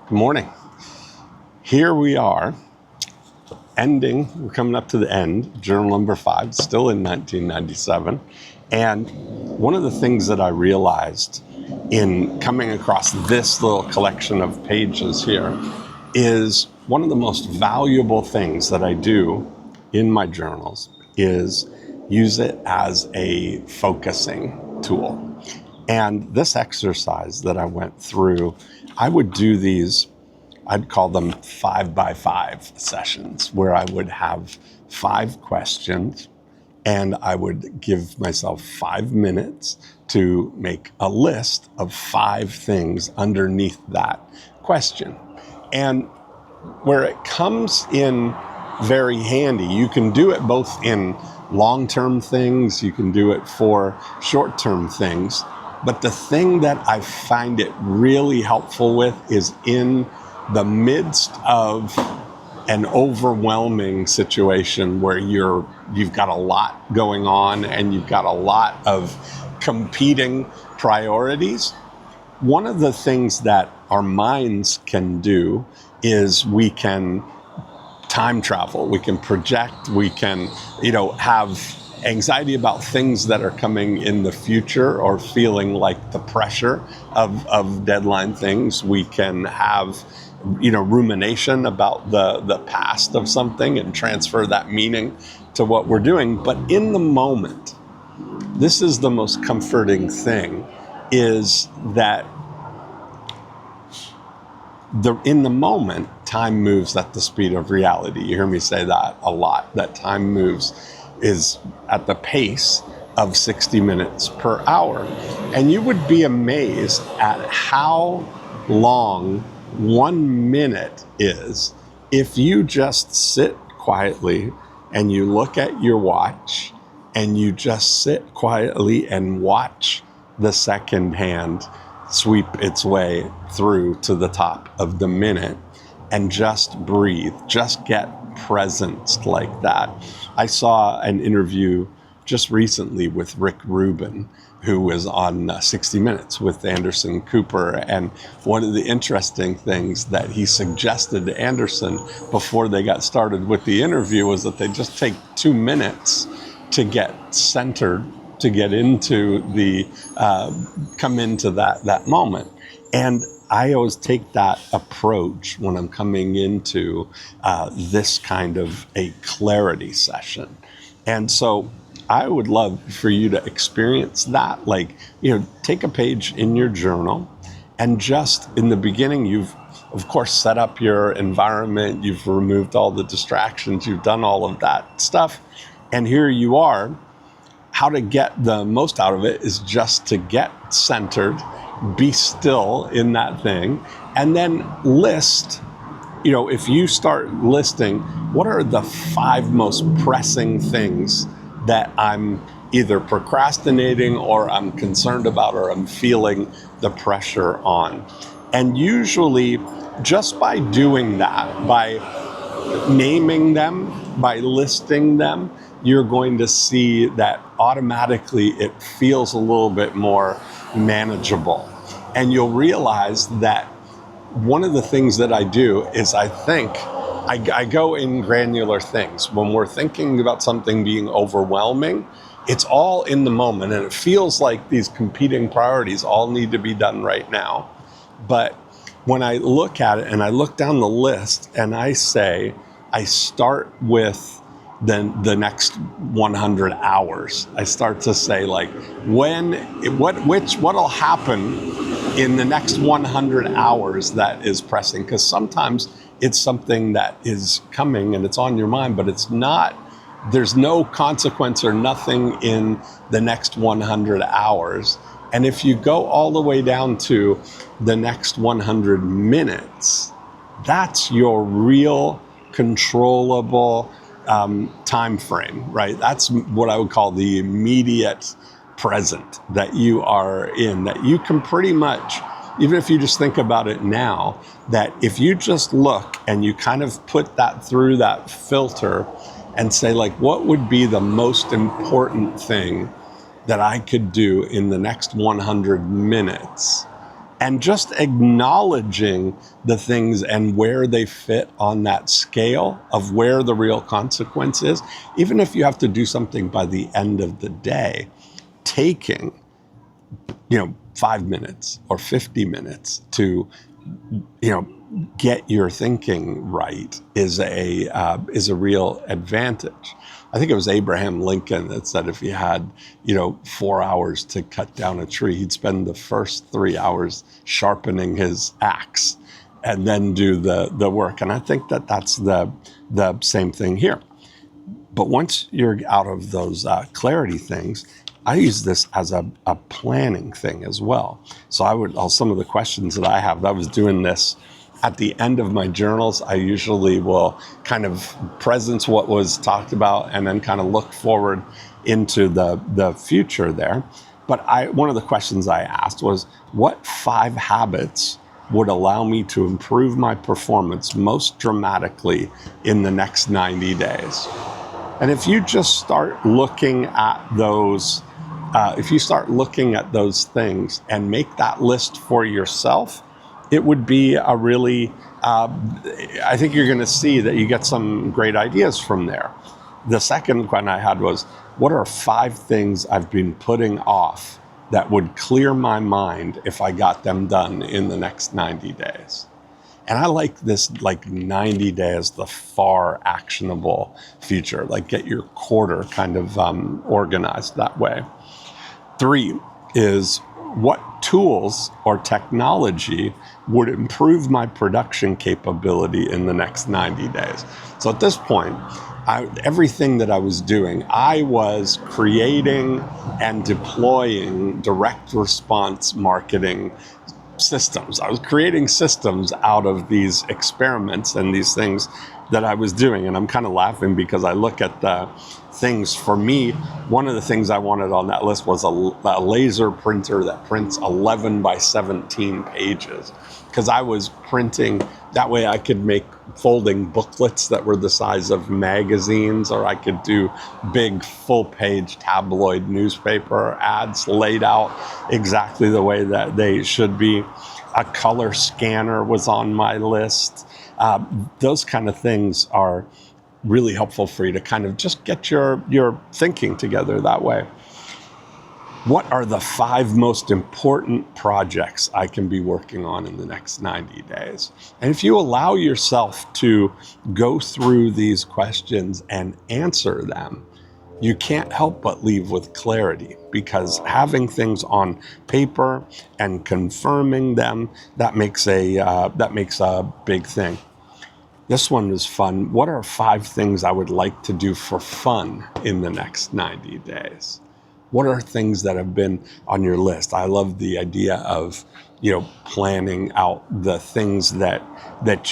Good morning. Here we are, we're coming up to the end, journal number 5, still in 1997. And one of the things that I realized in coming across this little collection of pages here is one of the most valuable things that I do in my journals is use it as a focusing tool. And this exercise that I went through, I would do these, I'd call them 5x5 sessions, where I would have 5 questions and I would give myself 5 minutes to make a list of 5 things underneath that question. And where it comes in very handy, you can do it both in long-term things, you can do it for short-term things. But the thing that I find it really helpful with is in the midst of an overwhelming situation where you've got a lot going on and you've got a lot of competing priorities. One of the things that our minds can do is we can time travel, we can project, we can, have anxiety about things that are coming in the future or feeling like the pressure of deadline things. We can have, rumination about the past of something and transfer that meaning to what we're doing. But in the moment, this is the most comforting thing, is that in the moment, time moves at the speed of reality. You hear me say that a lot, that time moves is at the pace of 60 minutes per hour. And you would be amazed at how long 1 minute is if you just sit quietly and you look at your watch and you just sit quietly and watch the second hand sweep its way through to the top of the minute and just breathe, just get present like that. I saw an interview just recently with Rubin, who was on 60 Minutes with Anderson Cooper. And one of the interesting things that he suggested to Anderson before they got started with the interview was that they just take 2 minutes to get centered, to get into come into that moment. And I always take that approach when I'm coming into this kind of a clarity session. And so I would love for you to experience that. Take a page in your journal and just in the beginning, you've of course set up your environment, you've removed all the distractions, you've done all of that stuff. And here you are. How to get the most out of it is just to get centered, be still in that thing, and then list, if you start listing, what are the 5 most pressing things that I'm either procrastinating or I'm concerned about or I'm feeling the pressure on. And usually just by doing that, by naming them, by listing them, you're going to see that automatically it feels a little bit more manageable. And you'll realize that one of the things that I do is I go in granular things. When we're thinking about something being overwhelming, it's all in the moment and it feels like these competing priorities all need to be done right now. But when I look at it and I look down the list and I say, I start with the next 100 hours. I start to say what'll happen in the next 100 hours that is pressing, because sometimes it's something that is coming and it's on your mind, but it's not, there's no consequence or nothing in the next 100 hours. And if you go all the way down to the next 100 minutes, that's your real controllable time frame, right? That's what I would call the immediate present that you are in, that you can pretty much, even if you just think about it now, that if you just look and you kind of put that through that filter and say, what would be the most important thing that I could do in the next 100 minutes And just acknowledging the things and where they fit on that scale of where the real consequence is, even if you have to do something by the end of the day, taking 5 minutes or 50 minutes to get your thinking right is a real advantage. I think it was Abraham Lincoln that said if he had 4 hours to cut down a tree, he'd spend the first 3 hours sharpening his axe and then do the work. And I think that's the same thing here. But once you're out of those clarity things, I use this as a planning thing as well. So some of the questions that I have, I was doing this at the end of my journals. I usually will kind of presence what was talked about and then kind of look forward into the future there. But one of the questions I asked was, what 5 habits would allow me to improve my performance most dramatically in the next 90 days? And if you just start looking at those, things and make that list for yourself, it would be a really, I think you're going to see that you get some great ideas from there. The second one I had was, what are 5 things I've been putting off that would clear my mind if I got them done in the next 90 days? And I like this 90 days, the far actionable future, get your quarter kind of organized that way. 3 is, what tools or technology would improve my production capability in the next 90 days? So at this point, everything that I was doing, I was creating and deploying direct response marketing systems. I was creating systems out of these experiments and these things that I was doing. And I'm kind of laughing because I look at the things. For me, one of the things I wanted on that list was a laser printer that prints 11 by 17 pages. Because I was printing, that way I could make folding booklets that were the size of magazines, or I could do big full-page tabloid newspaper ads laid out exactly the way that they should be. A color scanner was on my list. Those kind of things are really helpful for you to kind of just get your thinking together that way. What are the 5 most important projects I can be working on in the next 90 days? And if you allow yourself to go through these questions and answer them, you can't help but leave with clarity, because having things on paper and confirming them, that makes a big thing. This one was fun. What are 5 things I would like to do for fun in the next 90 days? What are things that have been on your list? I love the idea of, planning out the things that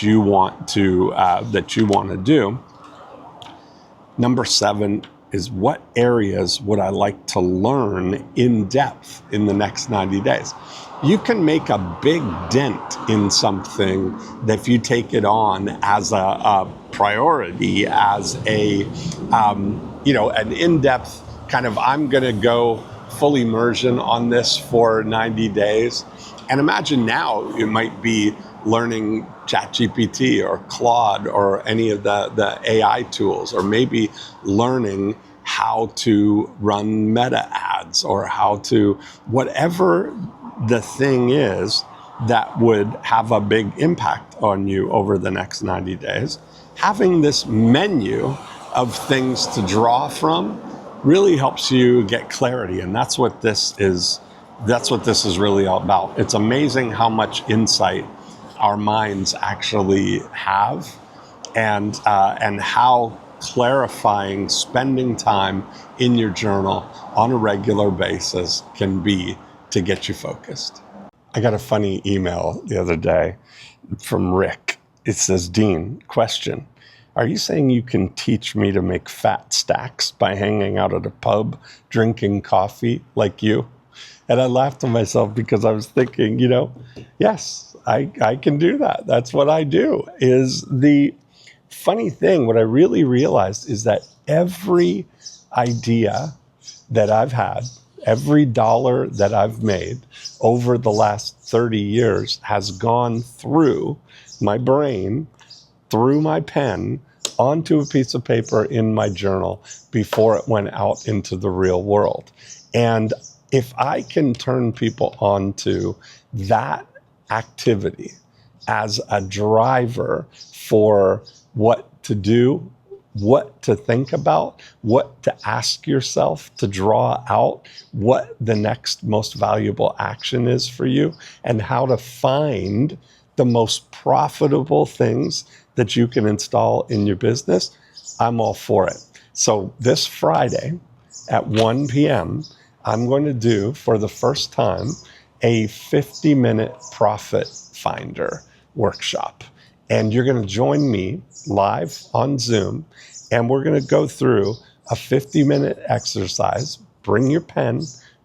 you want to do. Number 7 is, what areas would I like to learn in depth in the next 90 days? You can make a big dent in something that if you take it on as a priority, as an in-depth kind of, I'm going to go full immersion on this for 90 days. And imagine now it might be learning ChatGPT or Claude or any of the AI tools, or maybe learning how to run meta ads, or how to, whatever the thing is that would have a big impact on you over the next 90 days. Having this menu of things to draw from really helps you get clarity. And that's what this is really all about. It's amazing how much insight our minds actually have, and how clarifying spending time in your journal on a regular basis can be to get you focused. I got a funny email the other day from Rick. It says, Dean, question. Are you saying you can teach me to make fat stacks by hanging out at a pub, drinking coffee like you? And I laughed to myself because I was thinking, yes, I can do that. That's what I do. Is the funny thing, what I really realized is that every idea that I've had, Every dollar that I've made over the last 30 years has gone through my brain, through my pen, onto a piece of paper in my journal before it went out into the real world. And if I can turn people on to that activity as a driver for what to do, what to think about, what to ask yourself to draw out, what the next most valuable action is for you, and how to find the most profitable things that you can install in your business, I'm all for it. So this Friday at 1 p.m., I'm going to do, for the first time, a 50-minute profit finder workshop. And you're going to join me live on Zoom, and we're going to go through a 50-minute exercise. Bring your pen,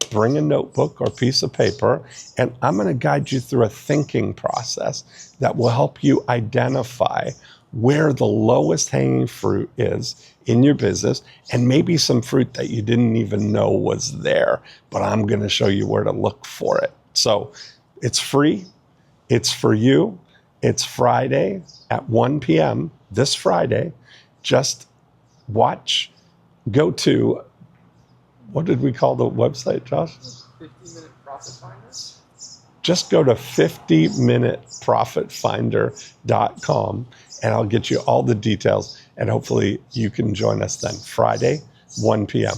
bring a notebook or piece of paper, and I'm going to guide you through a thinking process that will help you identify where the lowest hanging fruit is in your business, and maybe some fruit that you didn't even know was there, but I'm going to show you where to look for it. So it's free. It's for you. It's Friday at 1 p.m. this Friday. Just watch, go to, what did we call the website, Josh? 50-minute profit finder. Just go to 50minuteprofitfinder.com and I'll get you all the details, and hopefully you can join us then. Friday, 1 p.m.